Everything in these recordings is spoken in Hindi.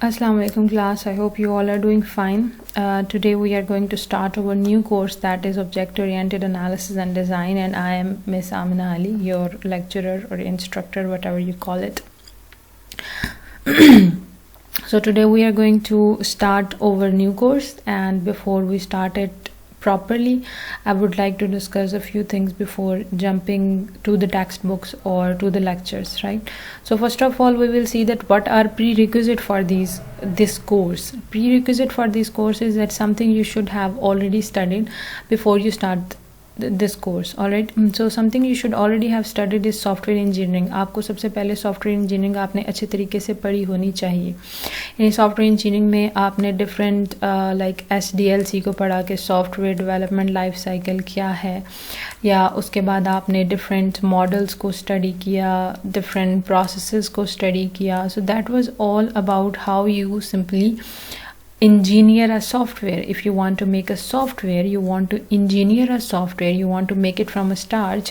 Assalamu alaikum class. I hope you all are doing fine. Today we are going to start our new course, that is Object Oriented Analysis and Design, and I am Miss Amina Ali, your lecturer or instructor, whatever you call it. So today we are going to start our new course, and before we start it properly, I would like to discuss a few things before jumping to the textbooks or to the lectures, right? So first of all, we will see that what are prerequisite for this course. Prerequisite for this course is that something you should have already studied before you start this course. All right, so something you should already have studied is software engineering. आपको सबसे पहले सॉफ्टवेयर इंजीनियरिंग आपने अच्छे तरीके से पढ़ी होनी चाहिए. यानी सॉफ्टवेयर इंजीनियरिंग में आपने डिफरेंट लाइक SDLC को पढ़ा कि सॉफ्टवेयर डेवलपमेंट लाइफ साइकिल क्या है, या उसके बाद आपने डिफरेंट मॉडल्स को स्टडी किया, डिफरेंट प्रोसेसेस को स्टडी किया. So that was all about how you simply engineer a software. If you want to make a software, you want to engineer a software, you want to make it from a start,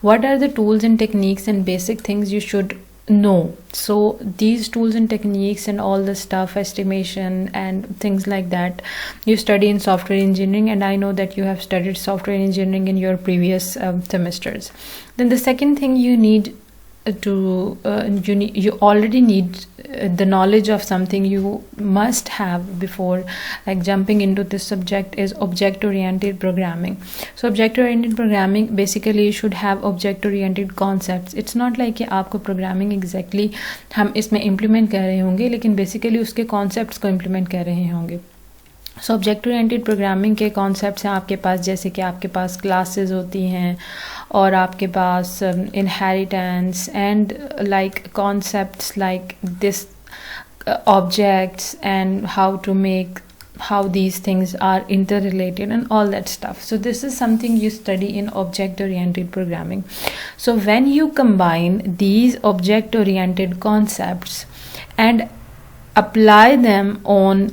what are the tools and techniques and basic things you should know? So these tools and techniques and all the stuff, estimation and things like that, you study in software engineering, and I know that you have studied software engineering in your previous semesters. Then the second thing you need you already need the knowledge of something you must have before like jumping into this subject is object oriented programming. So object oriented programming, basically you should have object oriented concepts. It's not like कि आपको programming exactly हम इसमें implement कर रहे होंगे, लेकिन basically उसके concepts को implement कर रहे होंगे. सो ऑब्जेक्ट ओरिएंटेड प्रोग्रामिंग के कॉन्सेप्ट्स हैं आपके पास, जैसे कि आपके पास क्लासेस होती हैं और आपके पास inheritance and like concepts like this objects and how to make how these things are interrelated and all that stuff. So this is something you study in object oriented programming. So when you combine these object oriented concepts and apply them on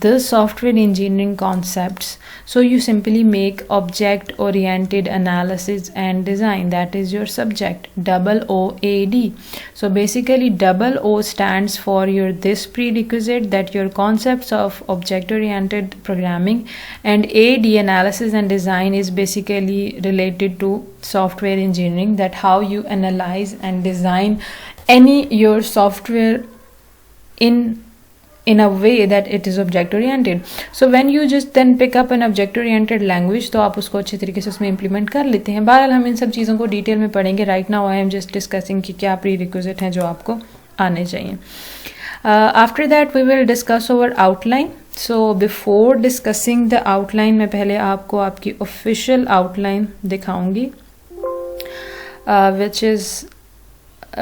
the software engineering concepts, so you simply make object oriented analysis and design. That is your subject, OOAD. So basically OO stands for your this prerequisite, that your concepts of object oriented programming, and AD, analysis and design, is basically related to software engineering, that how you analyze and design any your software in a way that it is object oriented. So when you just then pick up an object oriented language, तो आप उसको अच्छे तरीके से उसमें implement कर लेते हैं. बहरहाल हम इन सब चीज़ों को डिटेल में पढ़ेंगे. Right now I am just discussing कि क्या प्रीरिक्विजिट हैं जो आपको आने चाहिए. After that we will discuss our outline. So before discussing the outline, मैं पहले आपको आपकी ऑफिशियल आउटलाइन दिखाऊंगी, which is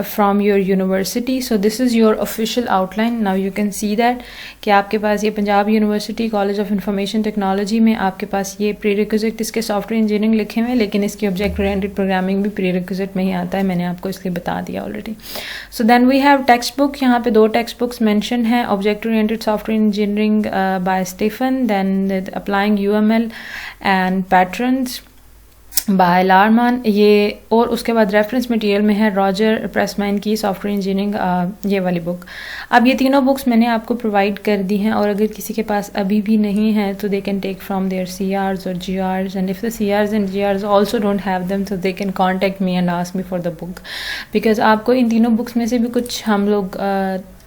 from your university. So this is your official outline. Now you can see that कि आपके पास ये Punjab university college of information technology में आपके पास ये प्रीरिक्विजिट इसके सॉफ्टवेयर इंजीनियरिंग लिखे हुए हैं, लेकिन इसकी ऑब्जेक्ट ओरिएंटेड प्रोग्रामिंग भी प्रीरिक्विजिट में ही आता है. मैंने आपको इसलिए बता दिया already. So then we have text book. यहाँ पे 2 टेक्स्ट बुक्स मेंशन है, object oriented software engineering by Stephen, then applying UML and patterns by Larman, ये, और उसके बाद रेफरेंस मटेरियल में है रॉजर प्रेसमैन की सॉफ्टवेयर इंजीनियरिंग, ये वाली बुक. अब ये तीनों बुक्स मैंने आपको प्रोवाइड कर दी हैं, और अगर किसी के पास अभी भी नहीं है तो they can take from their CRs और GRs, and if the CRs and GRs also don't have them, so they can contact me and ask me for the book, because आपको इन तीनों बुक्स में से भी कुछ हम लोग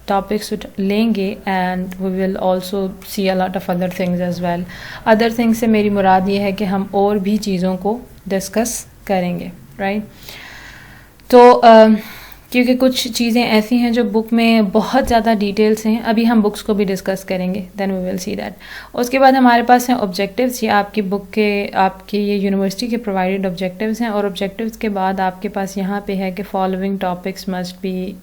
टॉपिक्स लेंगे, and we will also see a lot of other things as well. Other things से मेरी मुराद ये है कि हम और भी चीज़ों को डिस्कस करेंगे, राइट. तो क्योंकि कुछ चीज़ें ऐसी हैं जो बुक में बहुत ज़्यादा डिटेल्स हैं, अभी हम बुक्स को भी डिस्कस करेंगे, then we will see that. उसके बाद हमारे पास हैं ऑब्जेक्टिव्स. ये आपकी बुक के, आपके ये यूनिवर्सिटी के प्रोवाइडेड ऑब्जेक्टिव्स हैं, और ऑब्जेक्टिव्स के बाद आपके पास यहाँ पे है कि following topics must be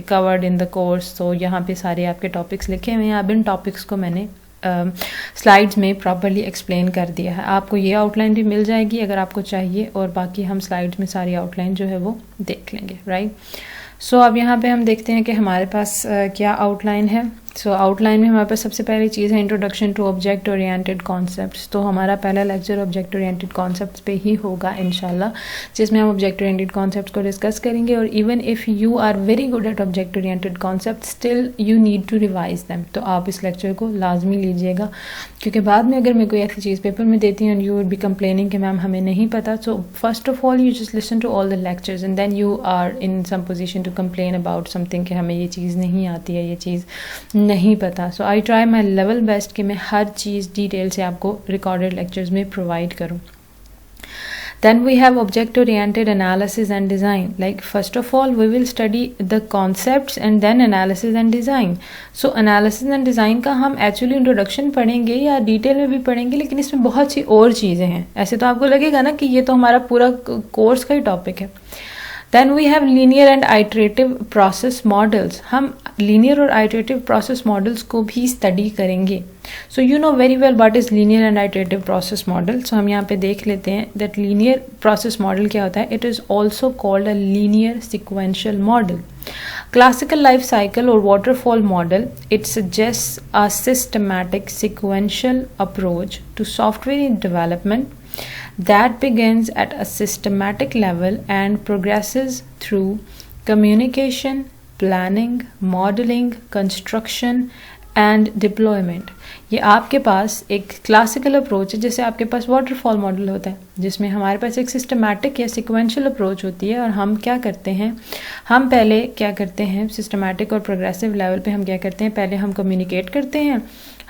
covered in the course. तो यहाँ पे सारे आपके टॉपिक्स लिखे हुए हैं. अब इन टॉपिक्स को मैंने स्लाइड्स में प्रॉपर्ली एक्सप्लेन कर दिया है. आपको ये आउटलाइन भी मिल जाएगी अगर आपको चाहिए, और बाकी हम स्लाइड्स में सारी आउटलाइन जो है वो देख लेंगे, राइट. सो अब यहाँ पे हम देखते हैं कि हमारे पास क्या आउटलाइन है. सो आउटलाइन में हमारे पास सबसे पहली चीज़ है introduction to object oriented concepts. तो हमारा पहला लेक्चर ऑब्जेक्ट ओरिएंटेड कॉन्सेप्ट्स पे ही होगा इंशाल्लाह, जिसमें हम ऑब्जेक्ट ओरिएंटेड कॉन्सेप्ट्स को डिस्कस करेंगे। और even if you are very good at object oriented concept, still you need to revise them. तो आप इस लेक्चर को लाजमी लीजिएगा, क्योंकि बाद में अगर मैं कोई ऐसी चीज़ पेपर में देती हूँ and you will be complaining कि मैम हमें नहीं पता, so first of all you just listen to all the lectures and then you are in some position to complain about something कि हमें ये चीज़ नहीं आती है, ये चीज़ नहीं पता। So I try my level best कि मैं हर चीज़ डिटेल से आपको रिकॉर्डेड लेक्चर्स में प्रोवाइड करूँ। Then we have object oriented analysis and design. Like first of all we will study the concepts and then analysis and design. So analysis and design का हम actually introduction पढ़ेंगे या डिटेल में भी पढ़ेंगे, लेकिन इसमें बहुत सी और चीज़ें हैं। ऐसे तो आपको लगेगा ना कि ये तो हमारा पूरा कोर्स का ही टॉपिक है। Then we have linear and iterative process models. हम linear और iterative process models को भी study करेंगे। So you know very well what is linear and iterative process model. So हम यहाँ पे देख लेते हैं that linear process model क्या होता है. It is also called a linear sequential model. Classical life cycle or waterfall model, it suggests a systematic sequential approach to software development that begins at a systematic level and progresses through communication, planning, modeling, construction and deployment. ये आपके पास एक क्लासिकल अप्रोच है, जैसे आपके पास वाटरफॉल मॉडल होता है जिसमें हमारे पास एक सिस्टमैटिक या सिक्वेंशियल अप्रोच होती है। और हम क्या करते हैं, हम पहले क्या करते हैं सिस्टमैटिक और प्रोग्रेसिव लेवल पे हम क्या करते हैं, पहले हम कम्युनिकेट करते हैं,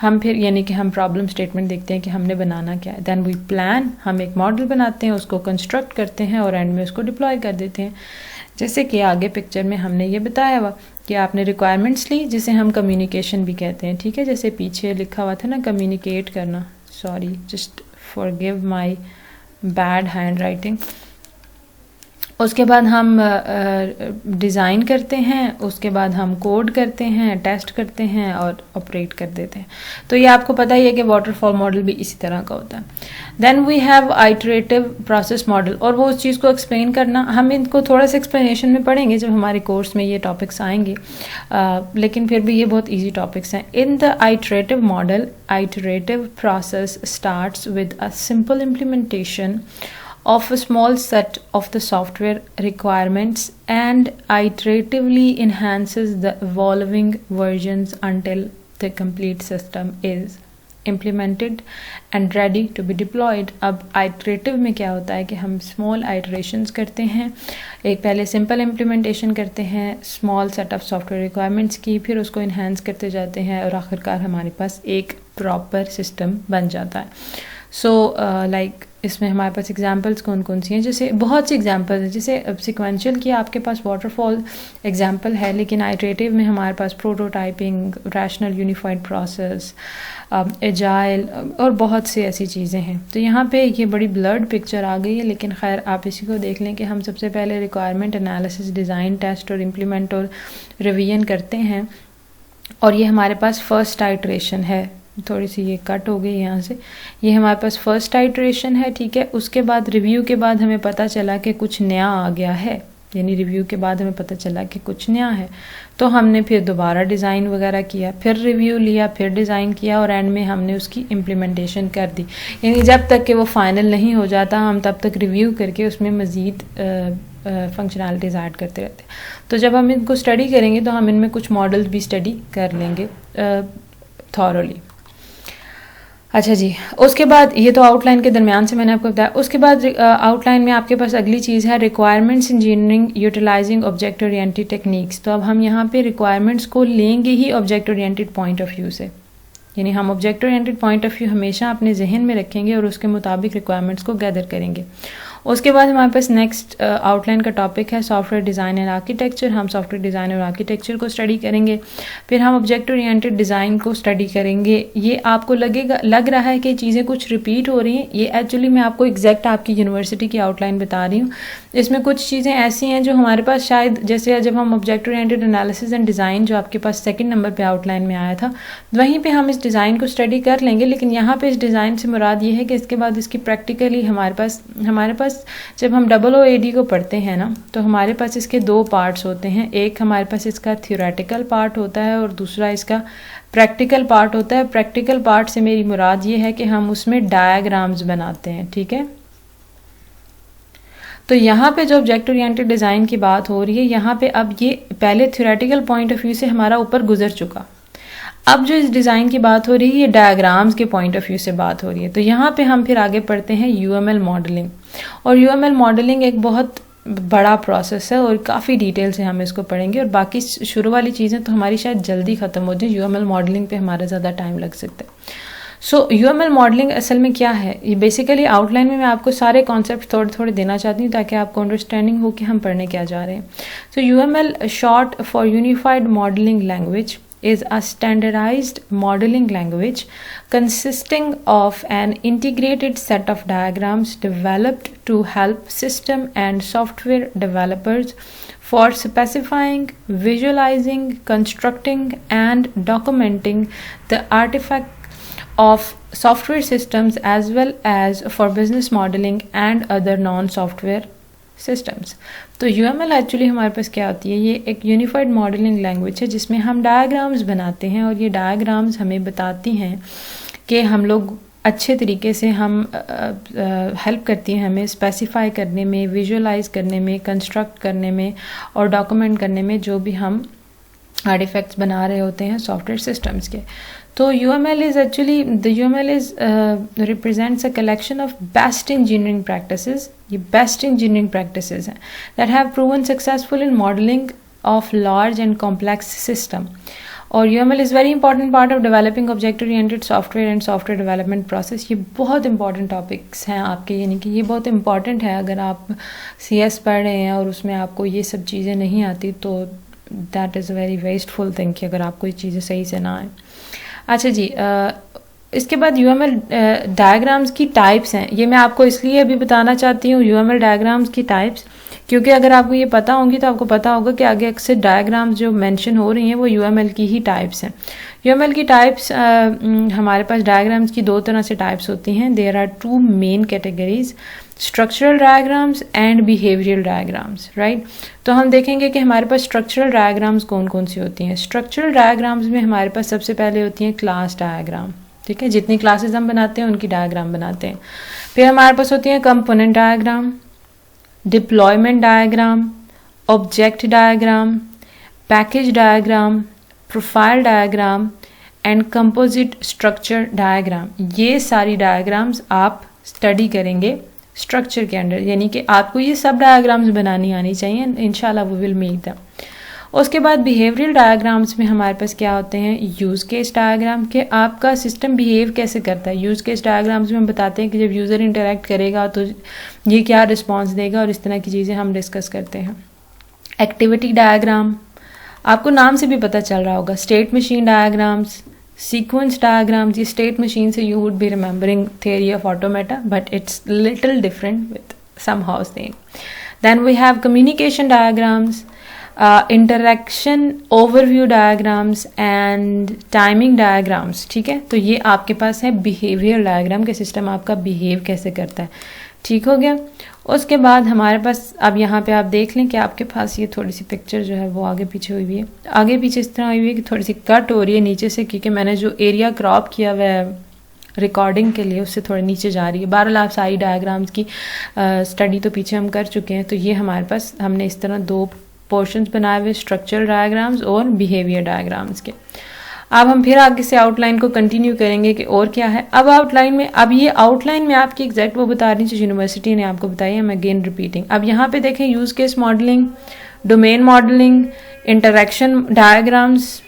हम फिर यानी कि हम प्रॉब्लम स्टेटमेंट देखते हैं कि हमने बनाना क्या है, देन वी प्लान, हम एक मॉडल बनाते हैं, उसको कंस्ट्रक्ट करते हैं और एंड में उसको डिप्लॉय कर देते हैं। जैसे कि आगे पिक्चर में हमने ये बताया हुआ कि आपने रिक्वायरमेंट्स ली, जिसे हम कम्युनिकेशन भी कहते हैं, ठीक है। जैसे पीछे लिखा हुआ था ना कम्युनिकेट करना, sorry just forgive my bad hand writing. उसके बाद हम डिज़ाइन करते हैं, उसके बाद हम कोड करते हैं, टेस्ट करते हैं और ऑपरेट कर देते हैं। तो ये आपको पता ही है कि वाटरफॉल मॉडल भी इसी तरह का होता है। Then we have iterative process model, और वो उस चीज़ को एक्सप्लेन करना, हम इनको थोड़ा सा एक्सप्लेनेशन में पढ़ेंगे जब हमारे कोर्स में ये टॉपिक्स आएंगे, लेकिन फिर भी ये बहुत ईजी टॉपिक्स हैं। In the iterative model, iterative process starts with a simple implementation of a small set of the software requirements and iteratively enhances the evolving versions until the complete system is implemented and ready to be deployed. अब iterative में क्या होता है कि हम small iterations करते हैं, एक पहले simple implementation करते हैं small set of software requirements की, फिर उसको enhance करते जाते हैं और आखिरकार हमारे पास एक proper system बन जाता है। सो लाइक इसमें हमारे पास एग्जांपल्स कौन कौन सी हैं, जैसे बहुत सी एग्जांपल्स हैं। जैसे सिक्वेंशियल की आपके पास वाटरफॉल एग्जांपल है, लेकिन आइटरेटिव में हमारे पास prototyping, rational unified process, agile और बहुत सी ऐसी चीज़ें हैं। तो यहाँ पे ये बड़ी ब्लर्ड पिक्चर आ गई है, लेकिन खैर आप इसी को देख लें कि हम सबसे पहले रिक्वायरमेंट एनालिसिस, डिज़ाइन, टेस्ट और इम्प्लीमेंट और रिवीजन करते हैं। और ये हमारे पास फर्स्ट आइटरेशन है, थोड़ी सी ये कट हो गई यहाँ से, ये हमारे पास फर्स्ट आइटरेशन है, ठीक है। उसके बाद रिव्यू के बाद हमें पता चला कि कुछ नया आ गया है, यानी रिव्यू के बाद हमें पता चला कि कुछ नया है, तो हमने फिर दोबारा डिज़ाइन वगैरह किया, फिर रिव्यू लिया, फिर डिज़ाइन किया और एंड में हमने उसकी इम्प्लीमेंटेशन कर दी। यानी जब तक कि वो फाइनल नहीं हो जाता हम तब तक रिव्यू करके उसमें मज़ीद फंक्शनैलिटीज़ ऐड करते रहते हैं। तो जब हम इनको स्टडी करेंगे तो हम इनमें कुछ मॉडल्स भी स्टडी कर लेंगे थॉरोली। अच्छा जी, उसके बाद ये तो आउटलाइन के दरमियान से मैंने आपको बताया। उसके बाद आउटलाइन में आपके पास अगली चीज़ है requirements engineering utilizing object oriented techniques. तो अब हम यहाँ पे रिक्वायरमेंट्स को लेंगे ही object oriented point of view से, यानी हम object oriented point of view हमेशा अपने जहन में रखेंगे और उसके मुताबिक रिक्वायरमेंट्स को गैदर करेंगे। उसके बाद हमारे पास नेक्स्ट आउटलाइन का टॉपिक है सॉफ्टवेयर डिज़ाइन एंड आर्किटेक्चर। हम सॉफ्टवेयर डिज़ाइन और आर्किटेक्चर को स्टडी करेंगे, फिर हम ऑब्जेक्ट ओरिएंटेड डिज़ाइन को स्टडी करेंगे। ये आपको लग रहा है कि चीज़ें कुछ रिपीट हो रही हैं, ये एक्चुअली मैं आपको एग्जैक्ट आपकी यूनिवर्सिटी की आउटलाइन बता रही हूँ। इसमें कुछ चीज़ें ऐसी हैं जो हमारे पास शायद, जैसे जब हम object oriented analysis and design जो आपके पास सेकंड नंबर पे आउटलाइन में आया था, वहीं पे हम इस डिज़ाइन को स्टडी कर लेंगे, लेकिन यहाँ पे इस डिज़ाइन से मुराद ये है कि इसके बाद इसकी प्रैक्टिकली हमारे पास पास जब हम OOAD को पढ़ते हैं ना, तो हमारे पास इसके 2 पार्ट्स होते हैं। एक हमारे पास इसका थ्योरेटिकल पार्ट होता है और दूसरा इसका प्रैक्टिकल पार्ट होता है। प्रैक्टिकल पार्ट से मेरी मुराद ये है कि हम उसमें डायग्राम्स बनाते हैं, ठीक है। तो यहाँ पे जो ऑब्जेक्ट ओरिएंटेड डिज़ाइन की बात हो रही है, यहाँ पे अब ये पहले थ्योरेटिकल पॉइंट ऑफ व्यू से हमारा ऊपर गुजर चुका। अब जो इस डिज़ाइन की बात हो रही है, ये डायग्राम्स के पॉइंट ऑफ व्यू से बात हो रही है। तो यहाँ पे हम फिर आगे पढ़ते हैं UML मॉडलिंग। और UML मॉडलिंग एक बहुत बड़ा प्रोसेस है और काफ़ी डिटेल से हम इसको पढ़ेंगे, और बाकी शुरू वाली चीज़ें तो हमारी शायद जल्दी ख़त्म हो जाए। UML मॉडलिंग पे हमारा ज़्यादा टाइम लग सकता है। सो UML मॉडलिंग असल में क्या है, ये बेसिकली आउटलाइन में मैं आपको सारे कॉन्सेप्ट थोड़े थोड़े देना चाहती हूँ ताकि आपको अंडरस्टैंडिंग हो कि हम पढ़ने क्या जा रहे हैं। सो UML short for unified modelling language is a standardized modeling language consisting of an integrated set of diagrams developed to help system and software developers for specifying, visualizing, constructing, and documenting the artifact of software systems, as well as for business modeling and other non-software systems. तो UML एक्चुअली हमारे पास क्या होती है, ये एक यूनिफाइड मॉडलिंग लैंग्वेज है जिसमें हम डायग्राम्स बनाते हैं, और ये डायग्राम्स हमें बताती हैं कि हम लोग अच्छे तरीके से हम हेल्प करती हैं हमें स्पेसिफाई करने में, विजुअलाइज करने में, कंस्ट्रक्ट करने में और डॉक्यूमेंट करने में जो भी हम आर्टिफैक्ट्स बना रहे होते हैं सॉफ्टवेयर सिस्टम्स के। तो UML is actually, the UML is represents a collection of best engineering practices, ये best engineering practices हैं that have proven successful in modeling of large and complex system. और UML is very important part of developing object oriented software and software development process। ये बहुत important topics हैं आपके, यानी कि ये बहुत important है। अगर आप CS पढ़ रहे हैं और उसमें आपको ये सब चीज़ें नहीं आती तो that is a very wasteful thing कि अगर आपको ये चीज़ें सही से ना आए। अच्छा जी, इसके बाद UML डायग्राम्स की टाइप्स हैं। ये मैं आपको इसलिए अभी बताना चाहती हूँ UML डायग्राम्स की टाइप्स, क्योंकि अगर आपको ये पता होंगी तो आपको पता होगा कि आगे अक्सर डायग्राम्स जो मेंशन हो रही हैं वो UML की ही टाइप्स हैं। UML की टाइप्स हमारे पास डायग्राम्स की 2 तरह से टाइप्स होती हैं। There are 2 main categories, structural diagrams and behavioural diagrams, right. तो हम देखेंगे कि हमारे पास स्ट्रक्चरल डायग्राम्स कौन कौन सी होती हैं। स्ट्रक्चरल डायग्राम्स में हमारे पास सबसे पहले होती हैं क्लास डायग्राम, ठीक है। जितनी क्लासेस हम बनाते हैं उनकी डायग्राम बनाते हैं। फिर हमारे पास होती हैं component diagram, deployment diagram, object diagram, package diagram, profile diagram and composite structure diagram. ये सारी डायग्राम्स आप स्टडी करेंगे स्ट्रक्चर के अंडर, यानी कि आपको ये सब डायग्राम्स बनानी आनी चाहिए। इंशाल्लाह वी विल मेक दैम। उसके बाद बिहेवियरल डायग्राम्स में हमारे पास क्या होते हैं, यूज़ केस डायग्राम, के आपका सिस्टम बिहेव कैसे करता है। यूज़ केस डायग्राम्स में हम बताते हैं कि जब यूज़र इंटरेक्ट करेगा तो ये क्या रिस्पॉन्स देगा, और इस तरह की चीज़ें हम डिस्कस करते हैं। एक्टिविटी डायग्राम, आपको नाम से भी पता चल रहा होगा। State machine diagrams, sequence diagrams, ये स्टेट मशीन से you would be remembering theory of automata, but it's little different with somehow same. Then we have communication diagrams, interaction overview diagrams and timing diagrams, ठीक है। तो ये आपके पास है behavior diagram के सिस्टम आपका बिहेव कैसे करता है, ठीक हो गया। उसके बाद हमारे पास अब यहाँ पे आप देख लें कि आपके पास ये थोड़ी सी पिक्चर जो है वो आगे पीछे हुई है, आगे पीछे इस तरह हुई है कि थोड़ी सी कट हो रही है नीचे से, क्योंकि मैंने जो एरिया क्रॉप किया हुआ है रिकॉर्डिंग के लिए उससे थोड़ी नीचे जा रही है। बहरहाल आप सारी डायग्राम्स की स्टडी तो पीछे हम कर चुके हैं। तो ये हमारे पास हमने इस तरह 2 पोर्शंस बनाए हुए, स्ट्रक्चरल डायग्राम्स और बिहेवियर डायग्राम्स के। अब हम फिर आगे से आउटलाइन को कंटिन्यू करेंगे कि और क्या है। अब आउटलाइन में, अब ये आउटलाइन में आपकी एग्जैक्ट वो बता रही जो यूनिवर्सिटी ने आपको बताई है, मैं अगेन रिपीटिंग। अब यहाँ पे देखें use case modelling, domain modelling, interaction diagrams,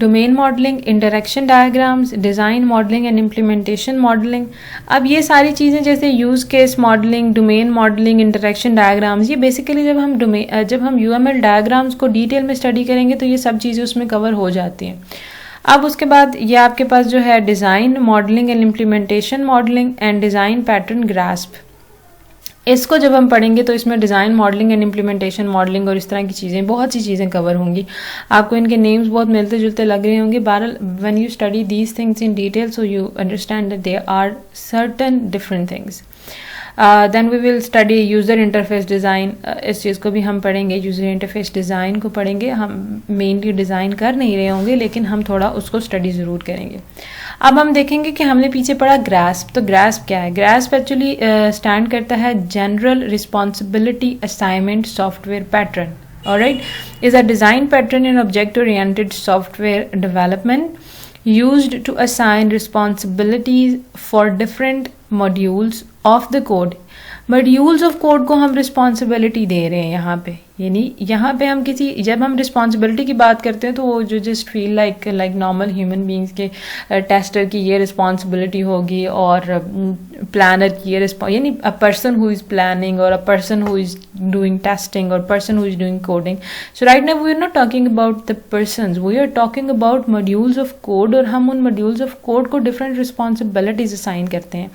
domain modelling, interaction diagrams, design modelling and implementation modelling. अब ये सारी चीज़ें जैसे use case modelling, domain modelling, interaction diagrams, ये बेसिकली जब हम UML डायग्राम्स को डिटेल में स्टडी करेंगे तो ये सब चीज़ें उसमें कवर हो जाती हैं। अब उसके बाद ये आपके पास जो है design modelling and implementation modelling and design pattern grasp, इसको जब हम पढ़ेंगे तो इसमें design modelling and implementation modelling और इस तरह की चीज़ें, बहुत सी चीज़ें कवर होंगी। आपको इनके नेम्स बहुत मिलते जुलते लग रहे होंगे। बहरहाल when you study these things in detail so you understand that there are certain different things. Then we will study user interface design, इस चीज़ को भी हम पढ़ेंगे, यूज़र इंटरफेस डिज़ाइन को पढ़ेंगे। हम मेनली डिज़ाइन कर नहीं रहे होंगे लेकिन हम थोड़ा उसको स्टडी ज़रूर करेंगे। अब हम देखेंगे कि हमने पीछे पढ़ा ग्रास्प, तो ग्रास्प क्या है? ग्रास्प एक्चुअली स्टैंड करता है general responsibility assignment software pattern, alright, is a design pattern in object oriented software development used to assign responsibilities for different modules of the code। Modules of code को हम रिस्पॉन्सिबिलिटी दे रहे हैं यहाँ पे, यानी यहाँ पे हम जब हम रिस्पॉन्सिबिलिटी की बात करते हैं तो वो जो just feel like normal human beings के टेस्टर की ये रिस्पॉन्सिबिलिटी होगी और प्लानर की ये यानी a person who is planning और a person who is doing testing और person who is doing coding. So right now we are not talking about the persons, we are talking about modules of code, और हम उन मॉड्यूल्स ऑफ कोड को डिफरेंट रिस्पॉन्सिबिलिटीज असाइन करते हैं।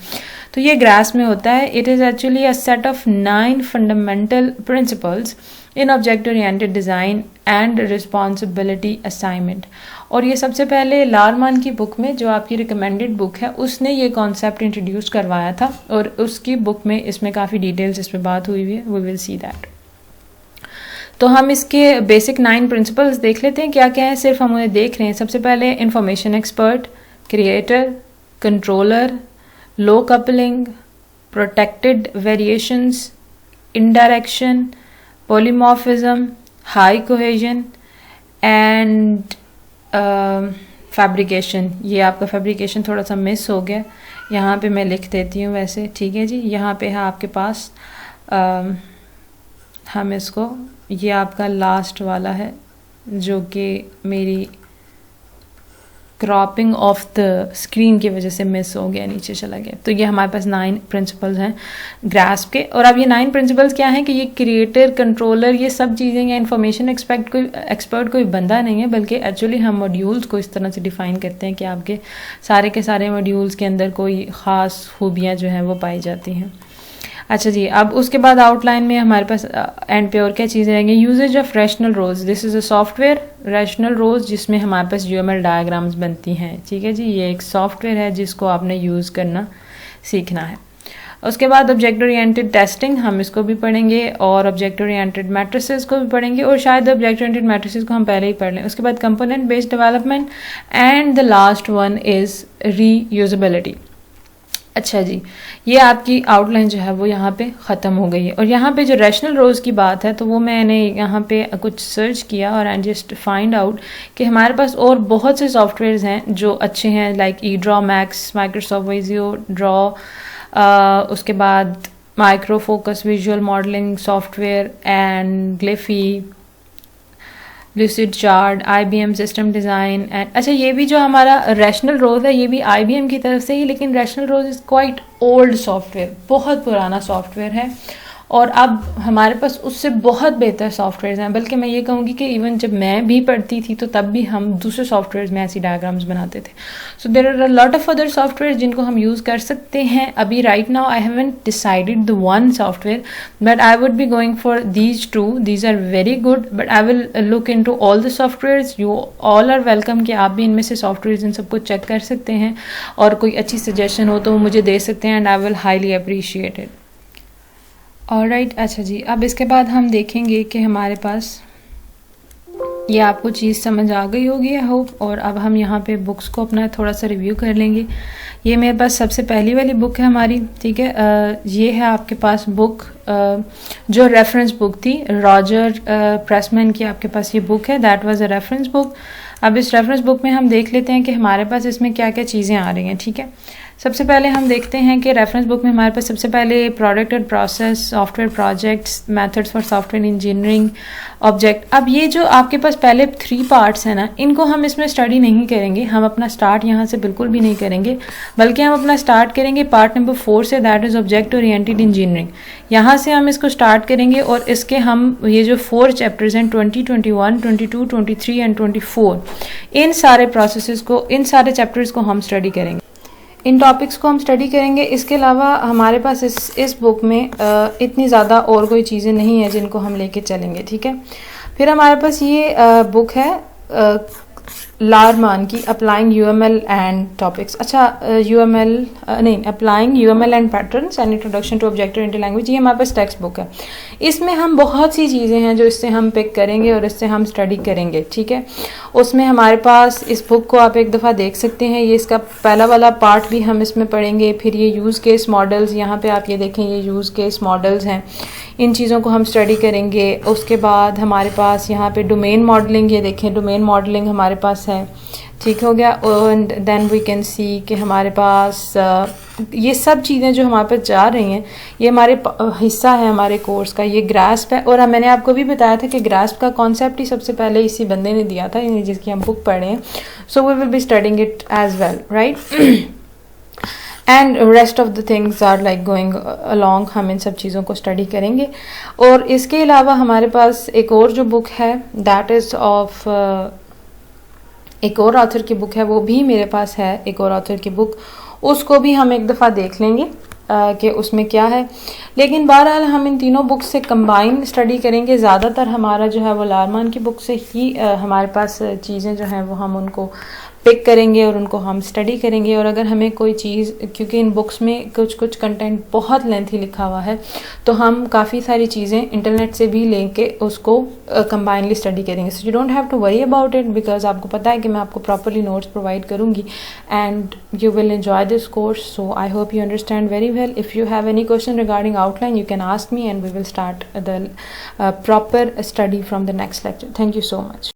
तो ये ग्रास में होता है। It is actually a set of 9 fundamental principles in object oriented design and responsibility assignment. और ये सबसे पहले लारमान की बुक में, जो आपकी रिकमेंडेड बुक है, उसने ये कॉन्सेप्ट इंट्रोड्यूस करवाया था और उसकी बुक में इसमें काफ़ी डिटेल्स इस पर बात हुई हुई है। We will see that. तो हम इसके बेसिक 9 प्रिंसिपल्स देख लेते हैं क्या क्या है, सिर्फ हम उन्हें देख रहे हैं। सबसे पहले information expert, creator, controller, low coupling, protected variations, indirection, polymorphism, high cohesion and fabrication. ये आपका फैब्रिकेशन थोड़ा सा मिस हो गया, यहाँ पे मैं लिख देती हूँ वैसे, ठीक है जी। यहाँ पे है आपके पास हम इसको, ये आपका लास्ट वाला है जो कि मेरी क्रॉपिंग ऑफ द स्क्रीन की वजह से मिस हो गया, नीचे चला गया। तो ये हमारे पास 9 प्रिंसिपल्स हैं ग्रास्प के। और अब ये 9 प्रिंसिपल्स क्या हैं कि ये क्रिएटर, कंट्रोलर, ये सब चीज़ें या इंफॉर्मेशन एक्सपर्ट कोई बंदा नहीं है, बल्कि एक्चुअली हम मॉड्यूल्स को इस तरह से डिफ़ाइन करते हैं कि आपके सारे के सारे मॉड्यूल्स के अंदर कोई ख़ास खूबियाँ जो हैं वो पाई जाती हैं। अच्छा जी, अब उसके बाद आउटलाइन में हमारे पास एंड पे और क्या चीज़ें रहेंगी। Usages of rational rose, this is a software rational rose जिसमें हमारे पास यूएमएल डायग्राम्स बनती हैं, ठीक है जी। ये एक सॉफ्टवेयर है जिसको आपने यूज़ करना सीखना है। उसके बाद ऑब्जेक्ट ओरिएंटेड टेस्टिंग, हम इसको भी पढ़ेंगे, और ऑब्जेक्ट ओरिएंटेड मैट्रिसेस को भी पढ़ेंगे, और शायद ऑब्जेक्ट ओरिएंटेड मैट्रिसेस को हम पहले ही पढ़ लें। उसके बाद component based development and the last one is reusability. अच्छा जी, ये आपकी आउटलाइन जो है वो यहाँ पे ख़त्म हो गई है। और यहाँ पे जो रैशनल रोज की बात है, तो वो मैंने यहाँ पे कुछ सर्च किया और एंड जस्ट फाइंड आउट कि हमारे पास और बहुत से सॉफ्टवेयर्स हैं जो अच्छे हैं, like edraw max, Microsoft Visio draw, उसके बाद micro focus visual modelling software and Gliffy, lucid chart, IBM system design and. अच्छा, ये भी जो हमारा रैशनल रोज है ये भी IBM की तरफ से ही, लेकिन Rational Rose is quite old software, बहुत पुराना सॉफ्टवेयर है, और अब हमारे पास उससे बहुत बेहतर सॉफ्टवेयर हैं। बल्कि मैं ये कहूँगी कि इवन जब मैं भी पढ़ती थी तो तब भी हम दूसरे सॉफ्टवेयर में ऐसी डायग्राम्स बनाते थे। So there are a lot of other software जिनको हम यूज़ कर सकते हैं। अभी right now I haven't decided the one software, but I would be going for these two, these are very good, but I will look into all the softwares. You all are welcome कि आप भी इनमें से सॉफ्टवेयर इन सबको चेक कर सकते हैं, और कोई अच्छी सजेशन हो तो वो मुझे दे सकते हैं, and I will highly appreciate it. Alright, अच्छा जी, अब इसके बाद हम देखेंगे कि हमारे पास ये आपको चीज़ समझ आ गई होगी आई होप। और अब हम यहाँ पे बुक्स को अपना थोड़ा सा रिव्यू कर लेंगे। ये मेरे पास सबसे पहली वाली बुक है हमारी, ठीक है। ये है आपके पास बुक जो रेफरेंस बुक थी, रॉजर प्रेसमैन की आपके पास ये बुक है, that was a reference book. अब इस रेफरेंस बुक में हम देख लेते हैं कि हमारे पास इसमें क्या क्या चीज़ें आ रही हैं, ठीक है। सबसे पहले हम देखते हैं कि रेफरेंस बुक में हमारे पास सबसे पहले product and process, software projects, methods for software engineering, object. अब ये जो आपके पास पहले 3 पार्ट्स हैं ना, इनको हम इसमें स्टडी नहीं करेंगे। हम अपना स्टार्ट यहाँ से बिल्कुल भी नहीं करेंगे, बल्कि हम अपना स्टार्ट करेंगे पार्ट नंबर 4 से, that is object oriented engineering. यहाँ से हम इसको स्टार्ट करेंगे और इसके हम ये जो 4 चैप्टर्स हैं 20, 21, 22, 23 एंड 24, इन सारे प्रोसेसेस को, इन सारे चैप्टर्स को हम स्टडी करेंगे, इन टॉपिक्स को हम स्टडी करेंगे। इसके अलावा हमारे पास इस बुक में इतनी ज़्यादा और कोई चीज़ें नहीं हैं जिनको हम लेके चलेंगे, ठीक है। फिर हमारे पास ये बुक है लारमान की अप्लाइंग यूएमएल एंड टॉपिक्स। अच्छा, यूएमएल नहीं, applying UML and patterns and introduction to object oriented language, ये हमारे पास टेक्स्ट बुक है। इसमें हम बहुत सी चीज़ें हैं जो इससे हम पिक करेंगे और इससे हम स्टडी करेंगे, ठीक है। उसमें हमारे पास इस बुक को आप एक दफ़ा देख सकते हैं, ये इसका पहला वाला पार्ट भी हम इसमें पढ़ेंगे। फिर ये यूज़ केस मॉडल्स, यहाँ पे आप ये देखें, ये यूज़ केस मॉडल्स हैं, इन चीज़ों को हम स्टडी करेंगे। उसके बाद हमारे पास यहाँ पे डोमेन मॉडलिंग, ये देखें डोमेन मॉडलिंग हमारे पास है, ठीक हो गया। And then we can see कि हमारे पास ये सब चीज़ें जो हमारे पास जा रही हैं, ये हमारे हिस्सा है हमारे कोर्स का, ये ग्रास्प है। और मैंने आपको भी बताया था कि ग्रास्प का कॉन्सेप्ट ही सबसे पहले इसी बंदे ने दिया था जिसकी हम बुक पढ़े हैं। So we will be studying it as well, right. And rest of the things are like going along, हम इन सब चीज़ों को स्टडी करेंगे। और इसके अलावा हमारे पास एक और जो बुक है, दैट इज़ ऑफ एक और ऑथर की बुक है, वो भी मेरे पास है, एक और ऑथर की बुक, उसको भी हम एक दफ़ा देख लेंगे कि उसमें क्या है। लेकिन बहरहाल हम इन तीनों बुक से कंबाइन स्टडी करेंगे। ज़्यादातर हमारा जो है वो लारमान की बुक से ही हमारे पास चीज़ें जो हैं वो हम उनको पिक करेंगे और उनको हम स्टडी करेंगे। और अगर हमें कोई चीज़, क्योंकि इन बुक्स में कुछ कंटेंट बहुत लेंथी लिखा हुआ है, तो हम काफ़ी सारी चीज़ें इंटरनेट से भी लेके उसको कंबाइनली स्टडी करेंगे। So you don't have to worry about it, because आपको पता है कि मैं आपको प्रॉपरली नोट्स प्रोवाइड करूँगी and you will enjoy this course. So I hope you understand very well. If you have any question regarding outline, you can ask me and we will start the proper study from the next lecture. Thank you so much.